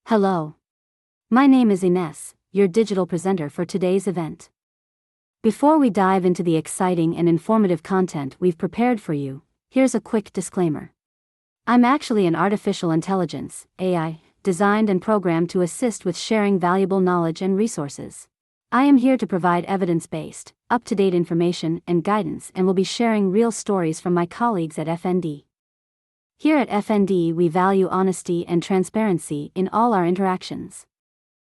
Hello. My name is Ines, your digital presenter for today's event. Before we dive into the exciting and informative content we've prepared for you, here's a quick disclaimer. I'm actually an artificial intelligence, AI, designed and programmed to assist with sharing valuable knowledge and resources. I am here to provide evidence-based, up-to-date information and guidance, and will be sharing real stories from my colleagues at FND. Here at FND, we value honesty and transparency in all our interactions.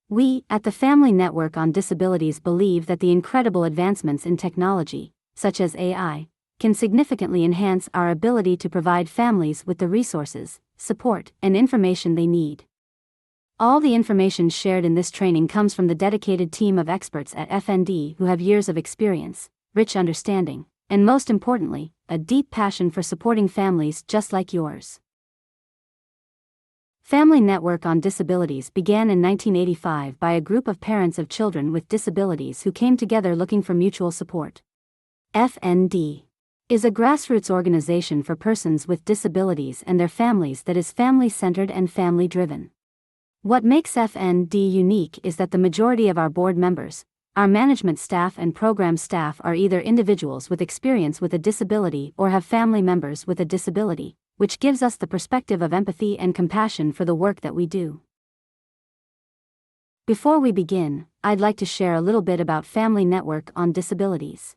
We, at the Family Network on Disabilities, believe that the incredible advancements in technology, such as AI, can significantly enhance our ability to provide families with the resources, support, and information they need. All the information shared in this training comes from the dedicated team of experts at FND who have years of experience, rich understanding, and most importantly, a deep passion for supporting families just like yours. Family Network on Disabilities began in 1985 by a group of parents of children with disabilities who came together looking for mutual support. FND is a grassroots organization for persons with disabilities and their families that is family-centered and family-driven. What makes FND unique is that the majority of our board members, our management staff and program staff are either individuals with experience with a disability or have family members with a disability, which gives us the perspective of empathy and compassion for the work that we do. Before we begin, I'd like to share a little bit about Family Network on Disabilities.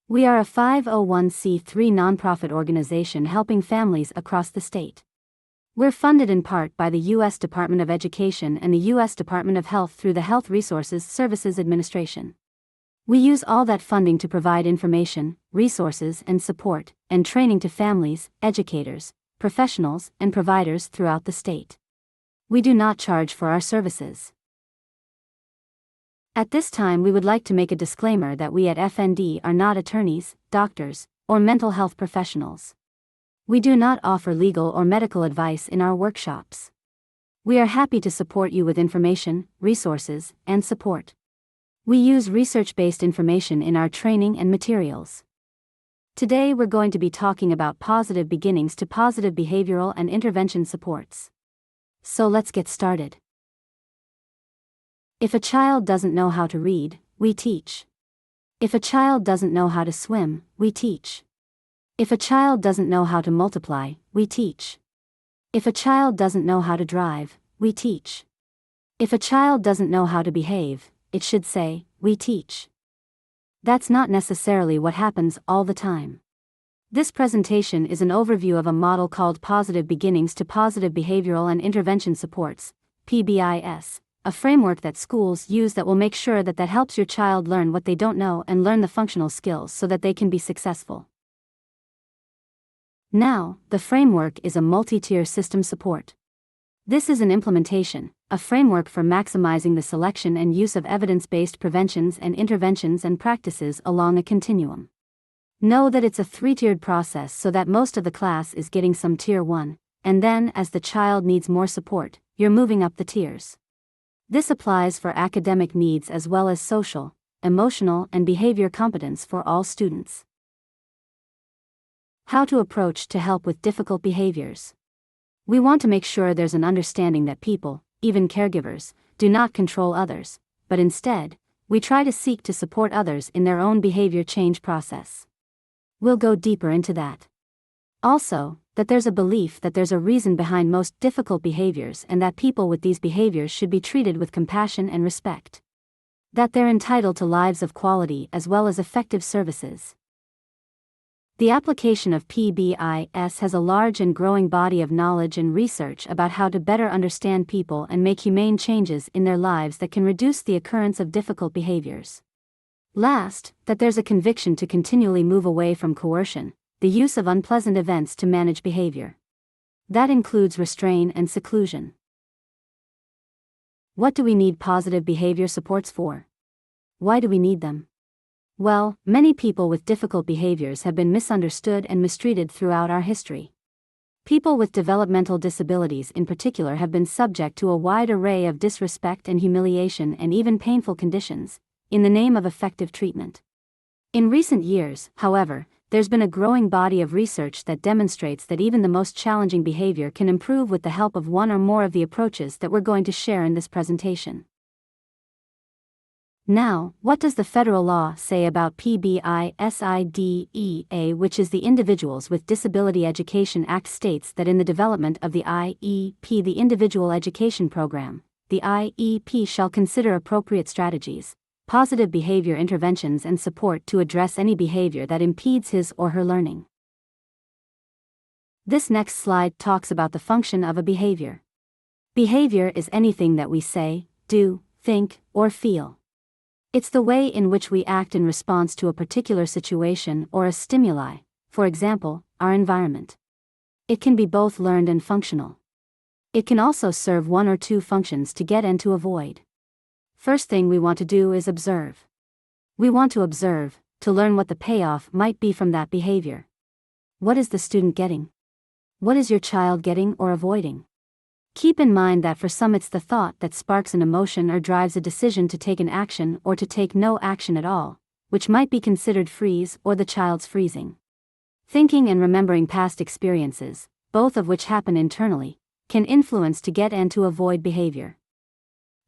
We are a 501c3 nonprofit organization helping families across the state. We're funded in part by the U.S. Department of Education and the U.S. Department of Health through the Health Resources Services Administration. We use all that funding to provide information, resources and support, and training to families, educators, professionals, and providers throughout the state. We do not charge for our services. At this time, we would like to make a disclaimer that we at FND are not attorneys, doctors, or mental health professionals. We do not offer legal or medical advice in our workshops. We are happy to support you with information, resources, and support. We use research-based information in our training and materials. Today we're going to be talking about positive beginnings to positive behavioral and intervention supports. So let's get started. If a child doesn't know how to read, we teach. If a child doesn't know how to swim, we teach. If a child doesn't know how to multiply, we teach. If a child doesn't know how to drive, we teach. If a child doesn't know how to behave, it should say, we teach. That's not necessarily what happens all the time. This presentation is an overview of a model called Positive Beginnings to Positive Behavioral and Intervention Supports, PBIS, a framework that schools use that will make sure that helps your child learn what they don't know and learn the functional skills so that they can be successful. Now, the framework is a multi-tier system support. This is an implementation, a framework for maximizing the selection and use of evidence-based preventions and interventions and practices along a continuum. Know that it's a three-tiered process so that most of the class is getting some tier 1, and then as the child needs more support, you're moving up the tiers. This applies for academic needs as well as social, emotional, and behavior competence for all students. How to approach to help with difficult behaviors. We want to make sure there's an understanding that people, even caregivers, do not control others, but instead, we try to seek to support others in their own behavior change process. We'll go deeper into that. Also, that there's a belief that there's a reason behind most difficult behaviors and that people with these behaviors should be treated with compassion and respect. That they're entitled to lives of quality as well as effective services. The application of PBIS has a large and growing body of knowledge and research about how to better understand people and make humane changes in their lives that can reduce the occurrence of difficult behaviors. Last, that there's a conviction to continually move away from coercion, the use of unpleasant events to manage behavior. That includes restraint and seclusion. What do we need positive behavior supports for? Why do we need them? Well, many people with difficult behaviors have been misunderstood and mistreated throughout our history. People with developmental disabilities in particular have been subject to a wide array of disrespect and humiliation and even painful conditions, in the name of effective treatment. In recent years, however, there's been a growing body of research that demonstrates that even the most challenging behavior can improve with the help of one or more of the approaches that we're going to share in this presentation. Now, what does the federal law say about PBIS, which is the Individuals with Disability Education Act? States that in the development of the IEP, the Individual Education Program, the IEP shall consider appropriate strategies, positive behavior interventions and support to address any behavior that impedes his or her learning. This next slide talks about the function of a behavior. Behavior is anything that we say, do, think, or feel. It's the way in which we act in response to a particular situation or a stimuli, for example, our environment. It can be both learned and functional. It can also serve one or two functions to get and to avoid. First thing we want to do is observe. We want to observe, to learn what the payoff might be from that behavior. What is the student getting? What is your child getting or avoiding? Keep in mind that for some it's the thought that sparks an emotion or drives a decision to take an action or to take no action at all, which might be considered freeze or the child's freezing. Thinking and remembering past experiences, both of which happen internally, can influence to get and to avoid behavior.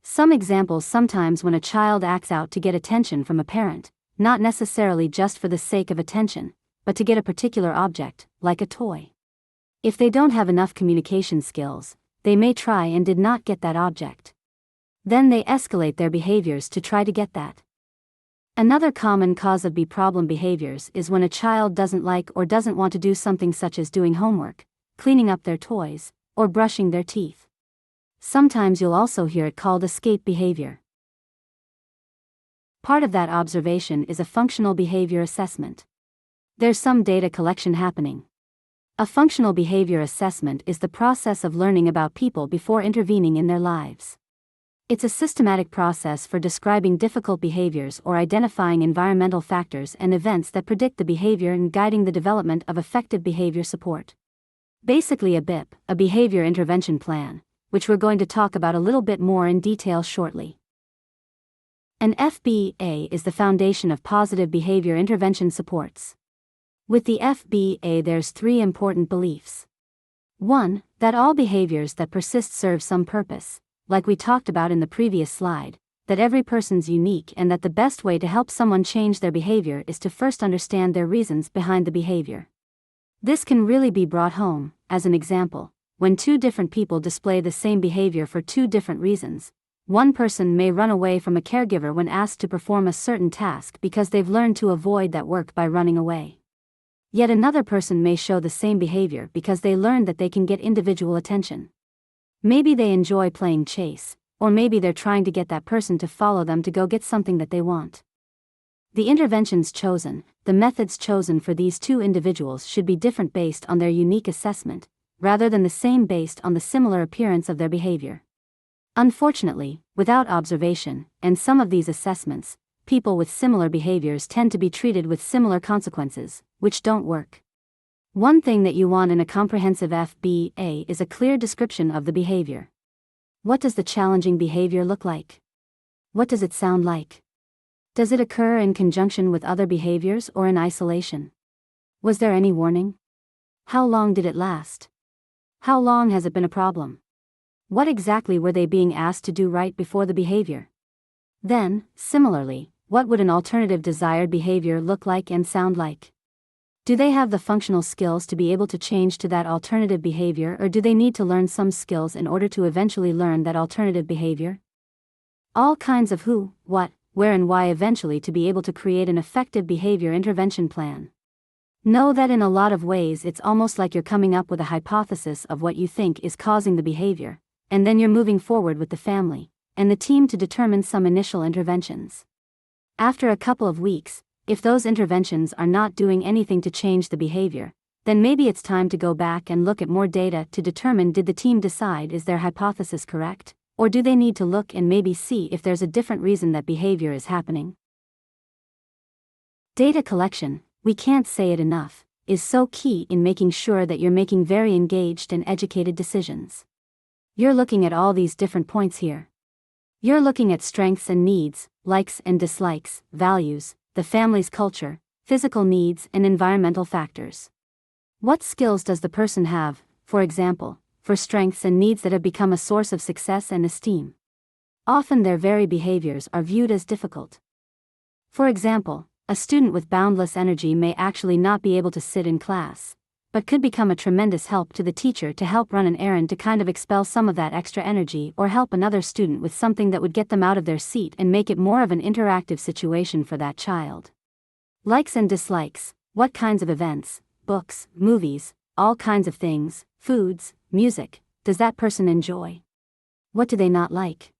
Some examples: sometimes when a child acts out to get attention from a parent, not necessarily just for the sake of attention, but to get a particular object, like a toy. If they don't have enough communication skills, they may try and did not get that object. Then they escalate their behaviors to try to get that. Another common cause of problem behaviors is when a child doesn't like or doesn't want to do something such as doing homework, cleaning up their toys, or brushing their teeth. Sometimes you'll also hear it called escape behavior. Part of that observation is a functional behavior assessment. There's some data collection happening. A functional behavior assessment is the process of learning about people before intervening in their lives. It's a systematic process for describing difficult behaviors or identifying environmental factors and events that predict the behavior and guiding the development of effective behavior support. Basically a BIP, a behavior intervention plan, which we're going to talk about a little bit more in detail shortly. An FBA is the foundation of positive behavior intervention supports. With the FBA there's 3 important beliefs. 1. That all behaviors that persist serve some purpose, like we talked about in the previous slide, that every person's unique and that the best way to help someone change their behavior is to first understand their reasons behind the behavior. This can really be brought home, as an example, when 2 different people display the same behavior for 2 different reasons. One person may run away from a caregiver when asked to perform a certain task because they've learned to avoid that work by running away. Yet another person may show the same behavior because they learned that they can get individual attention. Maybe they enjoy playing chase, or maybe they're trying to get that person to follow them to go get something that they want. The interventions chosen, the methods chosen for these 2 individuals should be different based on their unique assessment, rather than the same based on the similar appearance of their behavior. Unfortunately, without observation, and some of these assessments, people with similar behaviors tend to be treated with similar consequences, which don't work. One thing that you want in a comprehensive FBA is a clear description of the behavior. What does the challenging behavior look like? What does it sound like? Does it occur in conjunction with other behaviors or in isolation? Was there any warning? How long did it last? How long has it been a problem? What exactly were they being asked to do right before the behavior? Then, similarly, what would an alternative desired behavior look like and sound like? Do they have the functional skills to be able to change to that alternative behavior, or do they need to learn some skills in order to eventually learn that alternative behavior? All kinds of who, what, where and why eventually to be able to create an effective behavior intervention plan. Know that in a lot of ways it's almost like you're coming up with a hypothesis of what you think is causing the behavior, and then you're moving forward with the family and the team to determine some initial interventions. After a couple of weeks, if those interventions are not doing anything to change the behavior, then maybe it's time to go back and look at more data to determine, did the team decide is their hypothesis correct, or do they need to look and maybe see if there's a different reason that behavior is happening? Data collection, we can't say it enough, is so key in making sure that you're making very engaged and educated decisions. You're looking at all these different points here. You're looking at strengths and needs, likes and dislikes, values, the family's culture, physical needs, and environmental factors. What skills does the person have, for example, for strengths and needs that have become a source of success and esteem? Often their very behaviors are viewed as difficult. For example, a student with boundless energy may actually not be able to sit in class, but could become a tremendous help to the teacher to help run an errand to kind of expel some of that extra energy, or help another student with something that would get them out of their seat and make it more of an interactive situation for that child. Likes and dislikes: what kinds of events, books, movies, all kinds of things, foods, music, does that person enjoy? What do they not like?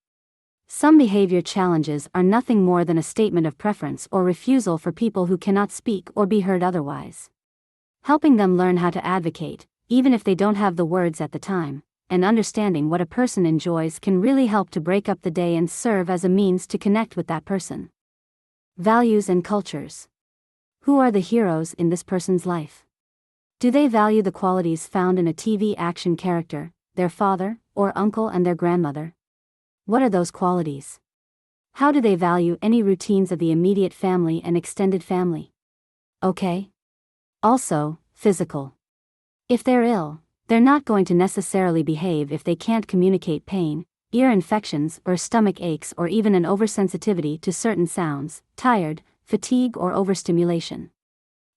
Some behavior challenges are nothing more than a statement of preference or refusal for people who cannot speak or be heard otherwise. Helping them learn how to advocate, even if they don't have the words at the time, and understanding what a person enjoys can really help to break up the day and serve as a means to connect with that person. Values and cultures. Who are the heroes in this person's life? Do they value the qualities found in a TV action character, their father, or uncle and their grandmother? What are those qualities? How do they value any routines of the immediate family and extended family? Okay. Also, physical. If they're ill, they're not going to necessarily behave if they can't communicate pain, ear infections or stomach aches, or even an oversensitivity to certain sounds, tired, fatigue, or overstimulation.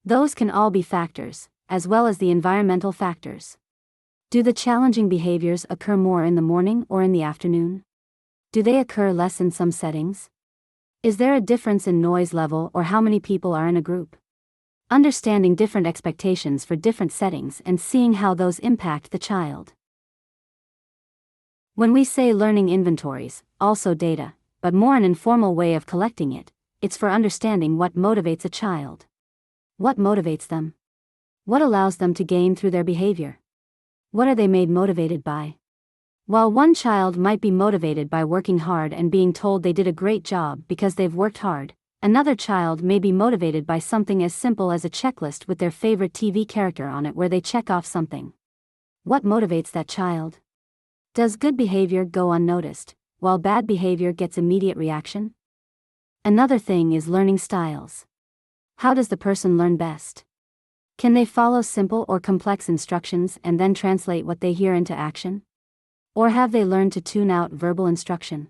Those can all be factors, as well as the environmental factors. Do the challenging behaviors occur more in the morning or in the afternoon? Do they occur less in some settings? Is there a difference in noise level or how many people are in a group? Understanding different expectations for different settings and seeing how those impact the child. When we say learning inventories, also data, but more an informal way of collecting it, it's for understanding what motivates a child. What motivates them? What allows them to gain through their behavior? What are they made motivated by? While one child might be motivated by working hard and being told they did a great job because they've worked hard, another child may be motivated by something as simple as a checklist with their favorite TV character on it where they check off something. What motivates that child? Does good behavior go unnoticed, while bad behavior gets immediate reaction? Another thing is learning styles. How does the person learn best? Can they follow simple or complex instructions and then translate what they hear into action? Or have they learned to tune out verbal instruction?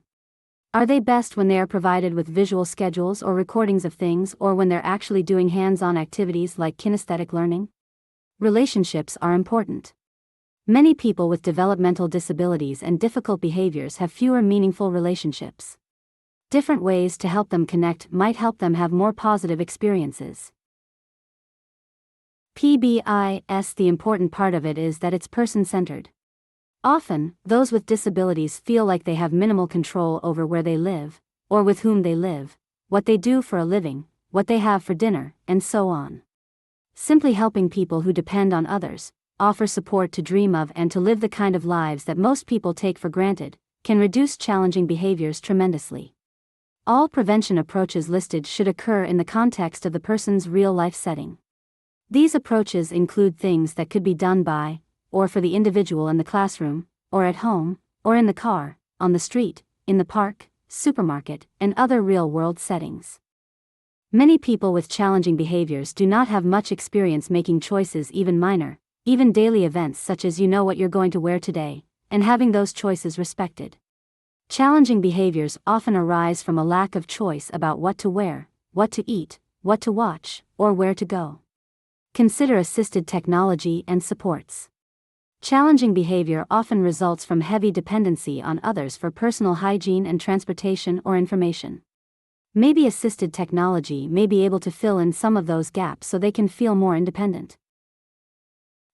Are they best when they are provided with visual schedules or recordings of things, or when they're actually doing hands-on activities like kinesthetic learning? Relationships are important. Many people with developmental disabilities and difficult behaviors have fewer meaningful relationships. Different ways to help them connect might help them have more positive experiences. PBIS. The important part of it is that it's person-centered. Often, those with disabilities feel like they have minimal control over where they live, or with whom they live, what they do for a living, what they have for dinner, and so on. Simply helping people who depend on others, offer support to dream of and to live the kind of lives that most people take for granted, can reduce challenging behaviors tremendously. All prevention approaches listed should occur in the context of the person's real-life setting. These approaches include things that could be done by, or for the individual in the classroom, or at home, or in the car, on the street, in the park, supermarket, and other real-world settings. Many people with challenging behaviors do not have much experience making choices, even minor, even daily events such as you know what you're going to wear today, and having those choices respected. Challenging behaviors often arise from a lack of choice about what to wear, what to eat, what to watch, or where to go. Consider assisted technology and supports. Challenging behavior often results from heavy dependency on others for personal hygiene and transportation or information. Maybe assisted technology may be able to fill in some of those gaps so they can feel more independent.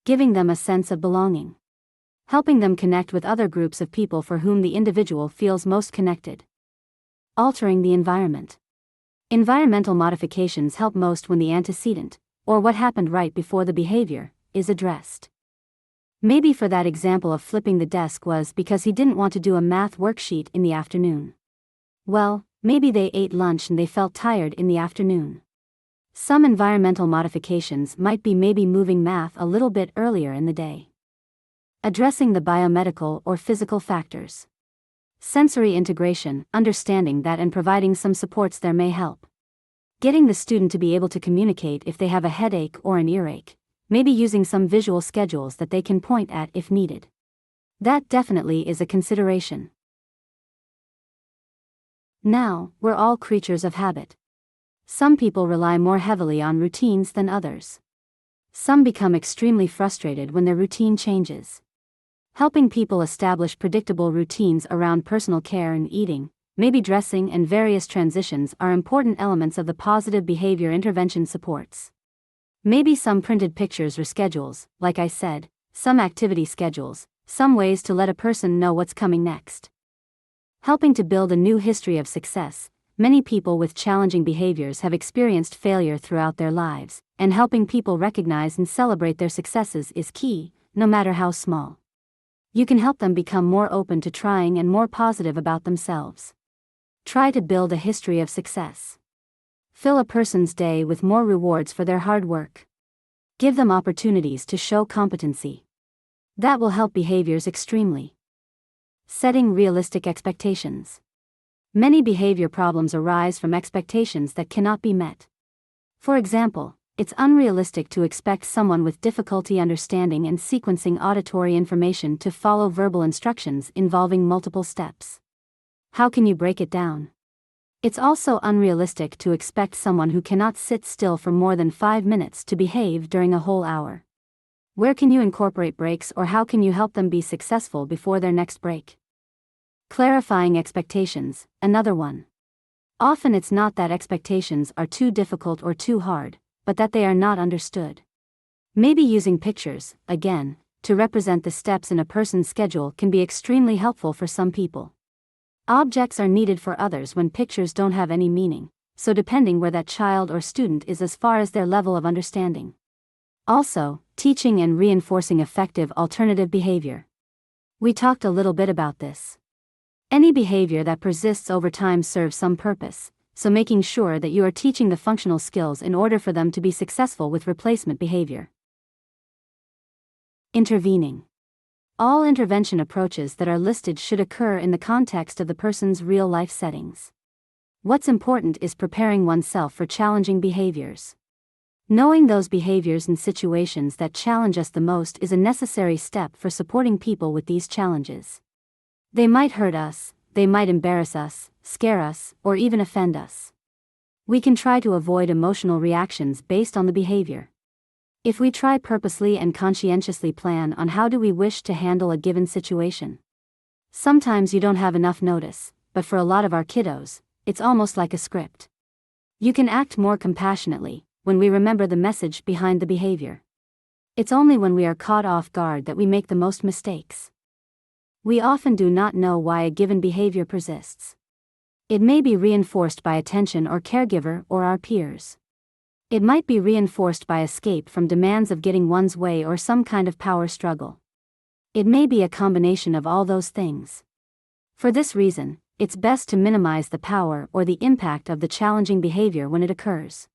Giving them a sense of belonging. Helping them connect with other groups of people for whom the individual feels most connected. Altering the environment. Environmental modifications help most when the antecedent, or what happened right before the behavior, is addressed. Maybe for that example of flipping the desk was because he didn't want to do a math worksheet in the afternoon. Well, maybe they ate lunch and they felt tired in the afternoon. Some environmental modifications might be maybe moving math a little bit earlier in the day. Addressing the biomedical or physical factors. Sensory integration, understanding that and providing some supports there may help. Getting the student to be able to communicate if they have a headache or an earache, maybe using some visual schedules that they can point at if needed. That definitely is a consideration. Now, we're all creatures of habit. Some people rely more heavily on routines than others. Some become extremely frustrated when their routine changes. Helping people establish predictable routines around personal care and eating, maybe dressing and various transitions are important elements of the positive behavior intervention supports. Maybe some printed pictures or schedules, like I said, some activity schedules, some ways to let a person know what's coming next. Helping to build a new history of success. Many people with challenging behaviors have experienced failure throughout their lives, and helping people recognize and celebrate their successes is key, no matter how small. You can help them become more open to trying and more positive about themselves. Try to build a history of success. Fill a person's day with more rewards for their hard work. Give them opportunities to show competency. That will help behaviors extremely. Setting realistic expectations. Many behavior problems arise from expectations that cannot be met. For example, it's unrealistic to expect someone with difficulty understanding and sequencing auditory information to follow verbal instructions involving multiple steps. How can you break it down? It's also unrealistic to expect someone who cannot sit still for more than 5 minutes to behave during a whole hour. Where can you incorporate breaks, or how can you help them be successful before their next break? Clarifying expectations, another one. Often it's not that expectations are too difficult or too hard, but that they are not understood. Maybe using pictures, again, to represent the steps in a person's schedule can be extremely helpful for some people. Objects are needed for others when pictures don't have any meaning, so depending where that child or student is as far as their level of understanding. Also, teaching and reinforcing effective alternative behavior. We talked a little bit about this. Any behavior that persists over time serves some purpose, so making sure that you are teaching the functional skills in order for them to be successful with replacement behavior. Intervening. All intervention approaches that are listed should occur in the context of the person's real-life settings. What's important is preparing oneself for challenging behaviors. Knowing those behaviors and situations that challenge us the most is a necessary step for supporting people with these challenges. They might hurt us, they might embarrass us, scare us, or even offend us. We can try to avoid emotional reactions based on the behavior. If we try purposely and conscientiously plan on how do we wish to handle a given situation. Sometimes you don't have enough notice, but for a lot of our kiddos, it's almost like a script. You can act more compassionately when we remember the message behind the behavior. It's only when we are caught off guard that we make the most mistakes. We often do not know why a given behavior persists. It may be reinforced by attention or caregiver or our peers. It might be reinforced by escape from demands of getting one's way or some kind of power struggle. It may be a combination of all those things. For this reason, it's best to minimize the power or the impact of the challenging behavior when it occurs.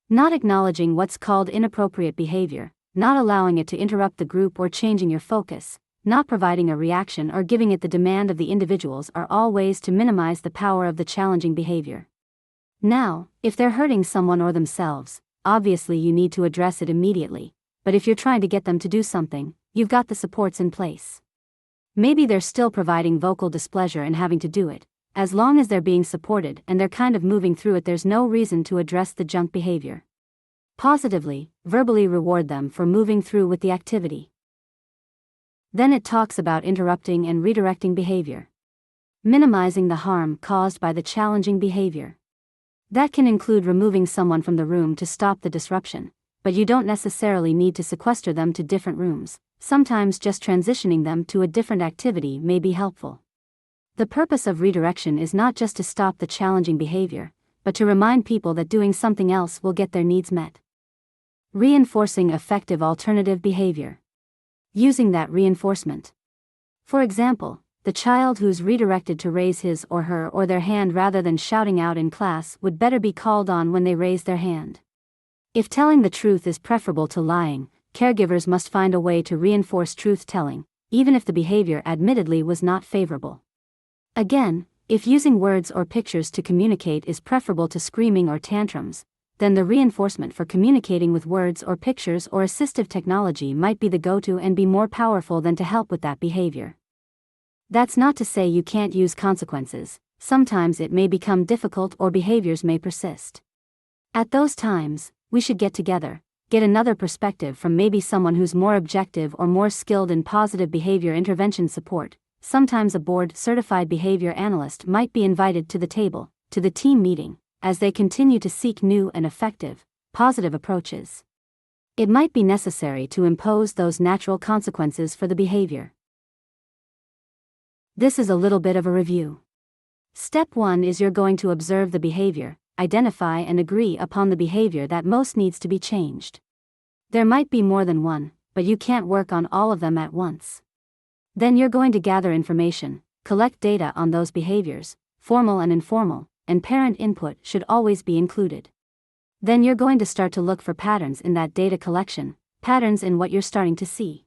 Not acknowledging what's called inappropriate behavior, not allowing it to interrupt the group or changing your focus, not providing a reaction or giving it the demand of the individuals are all ways to minimize the power of the challenging behavior. Now, if they're hurting someone or themselves, obviously you need to address it immediately, but if you're trying to get them to do something, you've got the supports in place. Maybe they're still providing vocal displeasure and having to do it. As long as they're being supported and they're kind of moving through it, there's no reason to address the junk behavior. Positively, verbally reward them for moving through with the activity. Then it talks about interrupting and redirecting behavior. Minimizing the harm caused by the challenging behavior. That can include removing someone from the room to stop the disruption, but you don't necessarily need to sequester them to different rooms. Sometimes just transitioning them to a different activity may be helpful. The purpose of redirection is not just to stop the challenging behavior, but to remind people that doing something else will get their needs met. Reinforcing effective alternative behavior. Using that reinforcement. For example, the child who's redirected to raise his or her or their hand rather than shouting out in class would better be called on when they raise their hand. If telling the truth is preferable to lying, caregivers must find a way to reinforce truth-telling, even if the behavior admittedly was not favorable. Again, If using words or pictures to communicate is preferable to screaming or tantrums, then the reinforcement for communicating with words or pictures or assistive technology might be the go-to and be more powerful than to help with that behavior. That's not to say you can't use consequences. Sometimes it may become difficult or behaviors may persist. At those times, we should get together, get another perspective from maybe someone who's more objective or more skilled in positive behavior intervention support. Sometimes a board-certified behavior analyst might be invited to the table, to the team meeting, as they continue to seek new and effective, positive approaches. It might be necessary to impose those natural consequences for the behavior. This is a little bit of a review. Step 1 is you're going to observe the behavior, identify and agree upon the behavior that most needs to be changed. There might be more than one, but you can't work on all of them at once. Then you're going to gather information, collect data on those behaviors, formal and informal, and parent input should always be included. Then you're going to start to look for patterns in that data collection, patterns in what you're starting to see.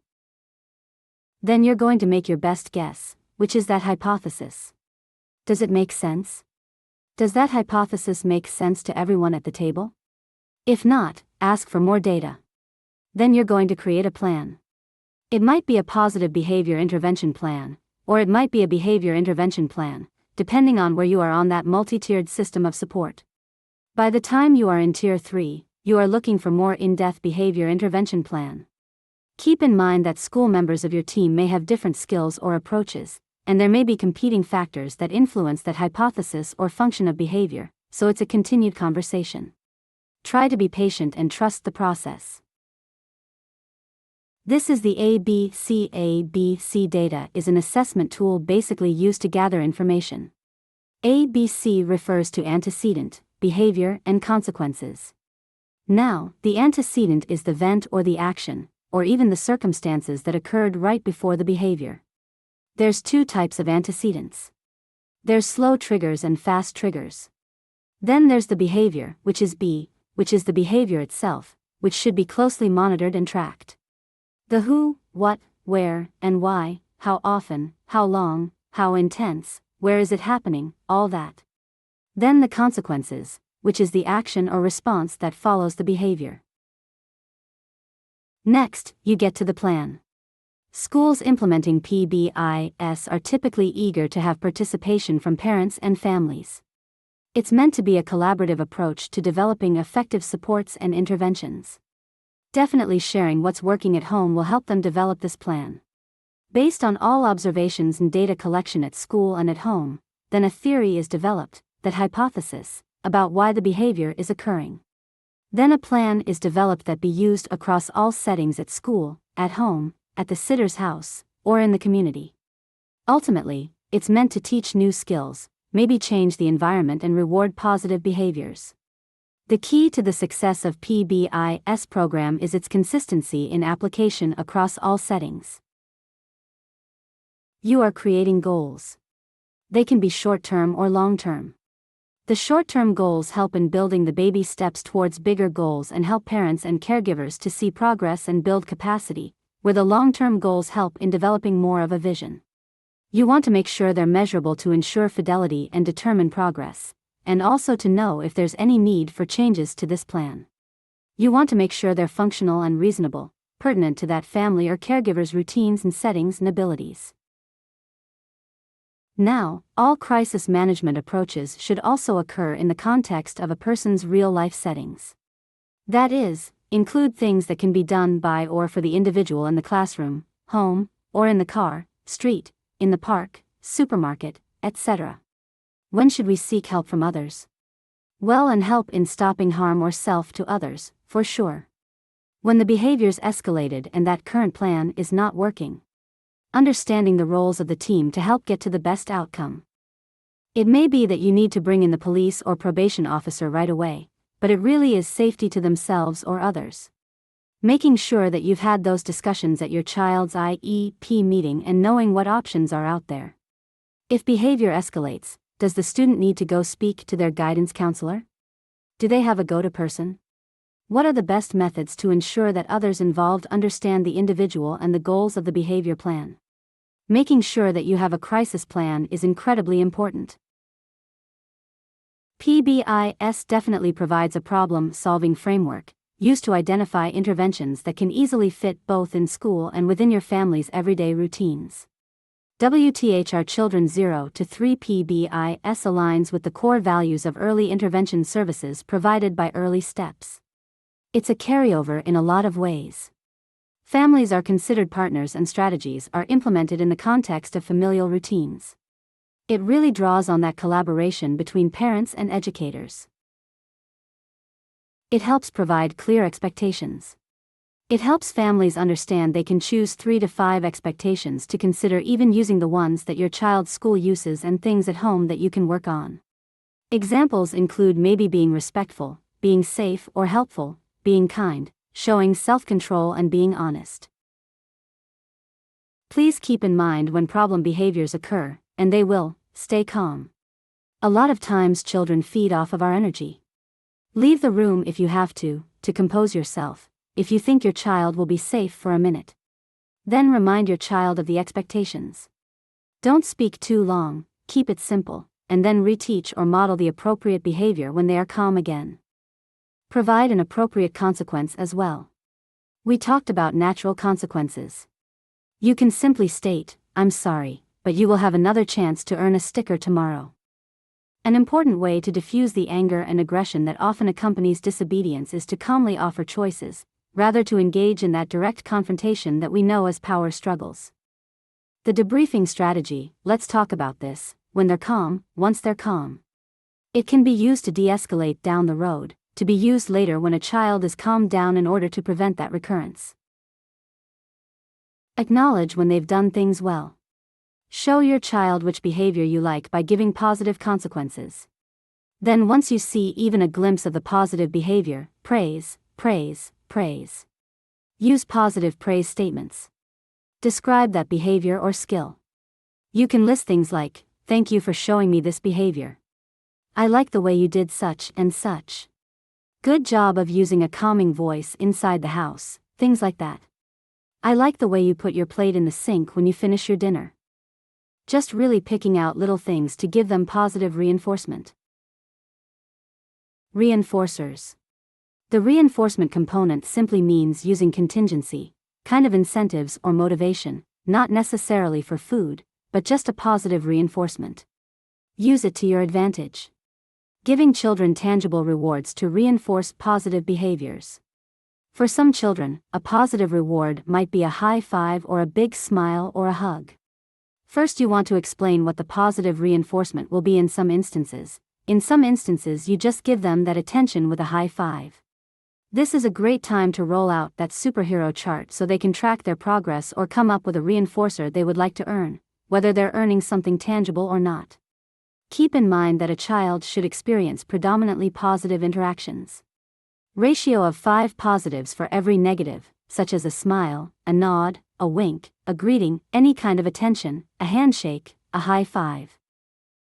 Then you're going to make your best guess, which is that hypothesis. Does it make sense? Does that hypothesis make sense to everyone at the table? If not, ask for more data. Then you're going to create a plan. It might be a positive behavior intervention plan, or it might be a behavior intervention plan, depending on where you are on that multi-tiered system of support. By the time you are in Tier 3, you are looking for more in-depth behavior intervention plan. Keep in mind that school members of your team may have different skills or approaches, and there may be competing factors that influence that hypothesis or function of behavior, so it's a continued conversation. Try to be patient and trust the process. This is the ABC. ABC data is an assessment tool basically used to gather information. ABC refers to antecedent, behavior, and consequences. Now, the antecedent is the event or the action, or even the circumstances that occurred right before the behavior. There's two types of antecedents. There's slow triggers and fast triggers. Then there's the behavior, which is B, which is the behavior itself, which should be closely monitored and tracked. The who, what, where, and why, how often, how long, how intense, where is it happening, all that. Then the consequences, which is the action or response that follows the behavior. Next, you get to the plan. Schools implementing PBIS are typically eager to have participation from parents and families. It's meant to be a collaborative approach to developing effective supports and interventions. Definitely sharing what's working at home will help them develop this plan. Based on all observations and data collection at school and at home, then a theory is developed, that hypothesis, about why the behavior is occurring. Then a plan is developed that be used across all settings at school, at home, at the sitter's house, or in the community. Ultimately, it's meant to teach new skills, maybe change the environment and reward positive behaviors. The key to the success of PBIS program is its consistency in application across all settings. You are creating goals. They can be short-term or long-term. The short-term goals help in building the baby steps towards bigger goals and help parents and caregivers to see progress and build capacity, where the long-term goals help in developing more of a vision. You want to make sure they're measurable to ensure fidelity and determine progress, and also to know if there's any need for changes to this plan. You want to make sure they're functional and reasonable, pertinent to that family or caregiver's routines and settings and abilities. Now, all crisis management approaches should also occur in the context of a person's real-life settings. That is, include things that can be done by or for the individual in the classroom, home, or in the car, street, in the park, supermarket, etc. When should we seek help from others? Well, and help in stopping harm or self to others, for sure. When the behavior's escalated and that current plan is not working. Understanding the roles of the team to help get to the best outcome. It may be that you need to bring in the police or probation officer right away, but it really is safety to themselves or others. Making sure that you've had those discussions at your child's IEP meeting and knowing what options are out there. If behavior escalates, does the student need to go speak to their guidance counselor? Do they have a go-to person? What are the best methods to ensure that others involved understand the individual and the goals of the behavior plan? Making sure that you have a crisis plan is incredibly important. PBIS definitely provides a problem-solving framework, used to identify interventions that can easily fit both in school and within your family's everyday routines. WTHR Children 0 to 3 PBIS aligns with the core values of early intervention services provided by Early Steps. It's a carryover in a lot of ways. Families are considered partners and strategies are implemented in the context of familial routines. It really draws on that collaboration between parents and educators. It helps provide clear expectations. It helps families understand they can choose 3 to 5 expectations to consider, even using the ones that your child's school uses and things at home that you can work on. Examples include maybe being respectful, being safe or helpful, being kind, showing self-control, and being honest. Please keep in mind when problem behaviors occur, and they will, stay calm. A lot of times children feed off of our energy. Leave the room if you have to compose yourself, if you think your child will be safe for a minute. Then remind your child of the expectations. Don't speak too long, keep it simple, and then reteach or model the appropriate behavior when they are calm again. Provide an appropriate consequence as well. We talked about natural consequences. You can simply state, "I'm sorry, but you will have another chance to earn a sticker tomorrow." An important way to diffuse the anger and aggression that often accompanies disobedience is to calmly offer choices, rather to engage in that direct confrontation that we know as power struggles. The debriefing strategy, let's talk about this, when they're calm, once they're calm. It can be used to de-escalate down the road, to be used later when a child is calmed down in order to prevent that recurrence. Acknowledge when they've done things well. Show your child which behavior you like by giving positive consequences. Then once you see even a glimpse of the positive behavior, praise, praise, praise. Use positive praise statements. Describe that behavior or skill. You can list things like, "Thank you for showing me this behavior. I like the way you did such and such. Good job of using a calming voice inside the house," things like that. "I like the way you put your plate in the sink when you finish your dinner." Just really picking out little things to give them positive reinforcement. Reinforcers. The reinforcement component simply means using contingency, kind of incentives or motivation, not necessarily for food, but just a positive reinforcement. Use it to your advantage. Giving children tangible rewards to reinforce positive behaviors. For some children, a positive reward might be a high five or a big smile or a hug. First, you want to explain what the positive reinforcement will be in some instances. In some instances, you just give them that attention with a high five. This is a great time to roll out that superhero chart so they can track their progress or come up with a reinforcer they would like to earn, whether they're earning something tangible or not. Keep in mind that a child should experience predominantly positive interactions. Ratio of 5 positives for every negative, such as a smile, a nod, a wink, a greeting, any kind of attention, a handshake, a high five.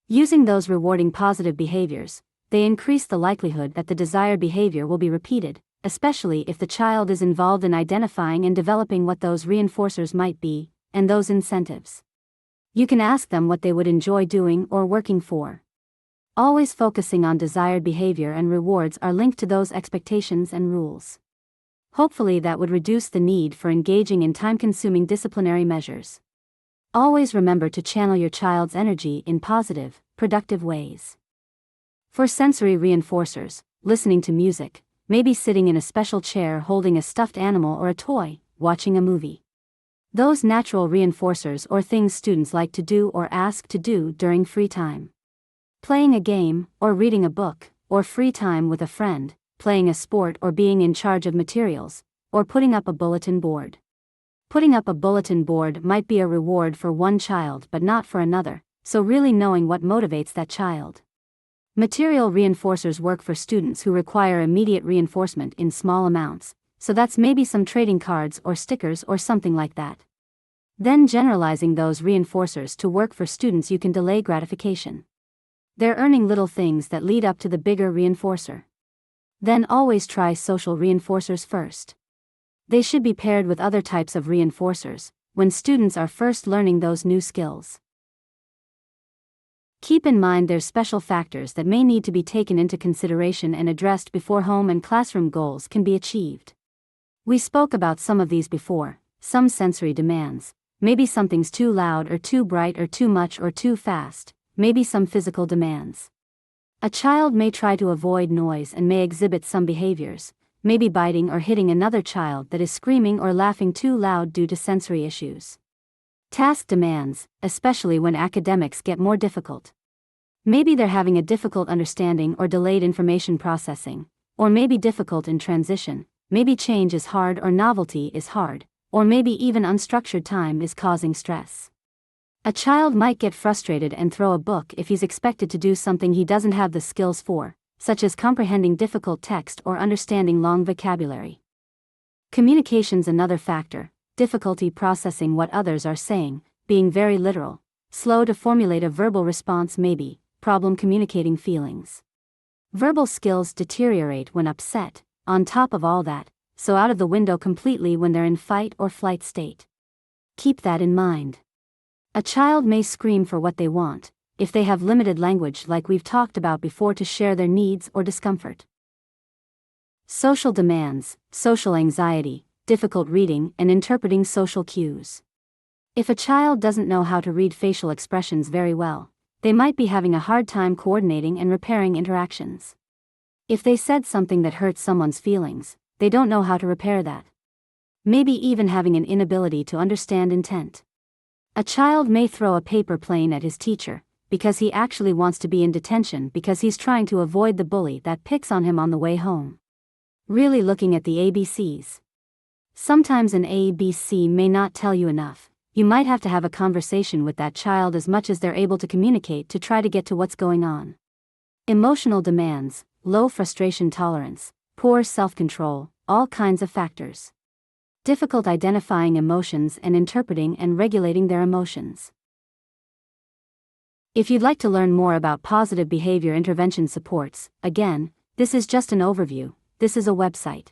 Using those rewarding positive behaviors, they increase the likelihood that the desired behavior will be repeated, especially if the child is involved in identifying and developing what those reinforcers might be, and those incentives. You can ask them what they would enjoy doing or working for. Always focusing on desired behavior and rewards are linked to those expectations and rules. Hopefully that would reduce the need for engaging in time-consuming disciplinary measures. Always remember to channel your child's energy in positive, productive ways. For sensory reinforcers, listening to music, maybe sitting in a special chair holding a stuffed animal or a toy, watching a movie. Those natural reinforcers or things students like to do or ask to do during free time. Playing a game, or reading a book, or free time with a friend, playing a sport or being in charge of materials, or putting up a bulletin board. Putting up a bulletin board might be a reward for one child but not for another, so really knowing what motivates that child. Material reinforcers work for students who require immediate reinforcement in small amounts, so that's maybe some trading cards or stickers or something like that. Then generalizing those reinforcers to work for students you can delay gratification. They're earning little things that lead up to the bigger reinforcer. Then always try social reinforcers first. They should be paired with other types of reinforcers, when students are first learning those new skills. Keep in mind there's special factors that may need to be taken into consideration and addressed before home and classroom goals can be achieved. We spoke about some of these before: some sensory demands, maybe something's too loud or too bright or too much or too fast, maybe some physical demands. A child may try to avoid noise and may exhibit some behaviors, maybe biting or hitting another child that is screaming or laughing too loud due to sensory issues. Task demands, especially when academics get more difficult. Maybe they're having a difficult understanding or delayed information processing, or maybe difficult in transition, maybe change is hard or novelty is hard, or maybe even unstructured time is causing stress. A child might get frustrated and throw a book if he's expected to do something he doesn't have the skills for, such as comprehending difficult text or understanding long vocabulary. Communication's another factor: difficulty processing what others are saying, being very literal, slow to formulate a verbal response, maybe problem communicating feelings. Verbal skills deteriorate when upset, on top of all that, so out of the window completely when they're in fight or flight state. Keep that in mind. A child may scream for what they want, if they have limited language like we've talked about before to share their needs or discomfort. Social demands, social anxiety, difficult reading and interpreting social cues. If a child doesn't know how to read facial expressions very well, they might be having a hard time coordinating and repairing interactions. If they said something that hurt someone's feelings, they don't know how to repair that. Maybe even having an inability to understand intent. A child may throw a paper plane at his teacher, because he actually wants to be in detention because he's trying to avoid the bully that picks on him on the way home. Really looking at the ABCs. Sometimes an ABC may not tell you enough. You might have to have a conversation with that child as much as they're able to communicate to try to get to what's going on. Emotional demands, low frustration tolerance, poor self-control, all kinds of factors. Difficult identifying emotions and interpreting and regulating their emotions. If you'd like to learn more about positive behavior intervention supports, again, this is just an overview. This is a website.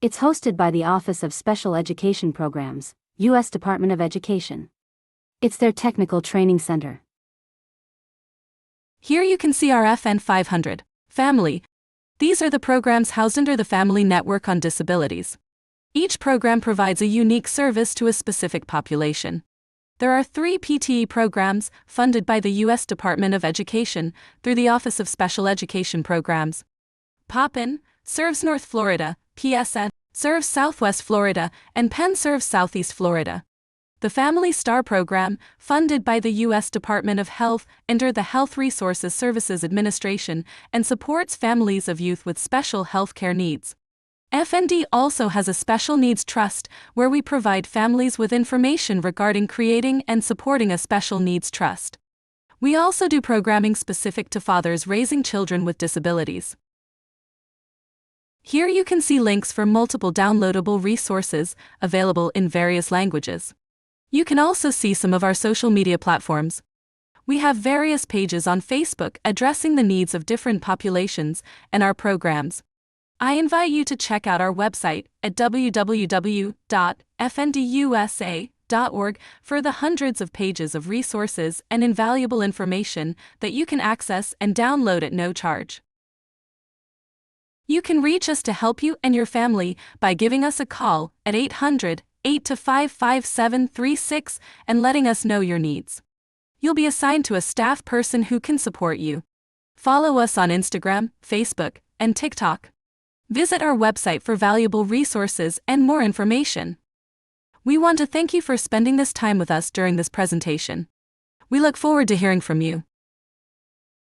It's hosted by the Office of Special Education Programs, U.S. Department of Education. It's their technical training center. Here you can see our FN 500, Family. These are the programs housed under the Family Network on Disabilities. Each program provides a unique service to a specific population. There are 3 PTE programs funded by the U.S. Department of Education through the Office of Special Education Programs. POPIN serves North Florida, PSN serves Southwest Florida, and PEN serves Southeast Florida. The Family Star program, funded by the U.S. Department of Health under the Health Resources Services Administration, and supports families of youth with special health care needs. FND also has a Special Needs Trust, where we provide families with information regarding creating and supporting a special needs trust. We also do programming specific to fathers raising children with disabilities. Here you can see links for multiple downloadable resources available in various languages. You can also see some of our social media platforms. We have various pages on Facebook addressing the needs of different populations and our programs. I invite you to check out our website at www.fndusa.org for the hundreds of pages of resources and invaluable information that you can access and download at no charge. You can reach us to help you and your family by giving us a call at 800-825-5736 and letting us know your needs. You'll be assigned to a staff person who can support you. Follow us on Instagram, Facebook, and TikTok. Visit our website for valuable resources and more information. We want to thank you for spending this time with us during this presentation. We look forward to hearing from you.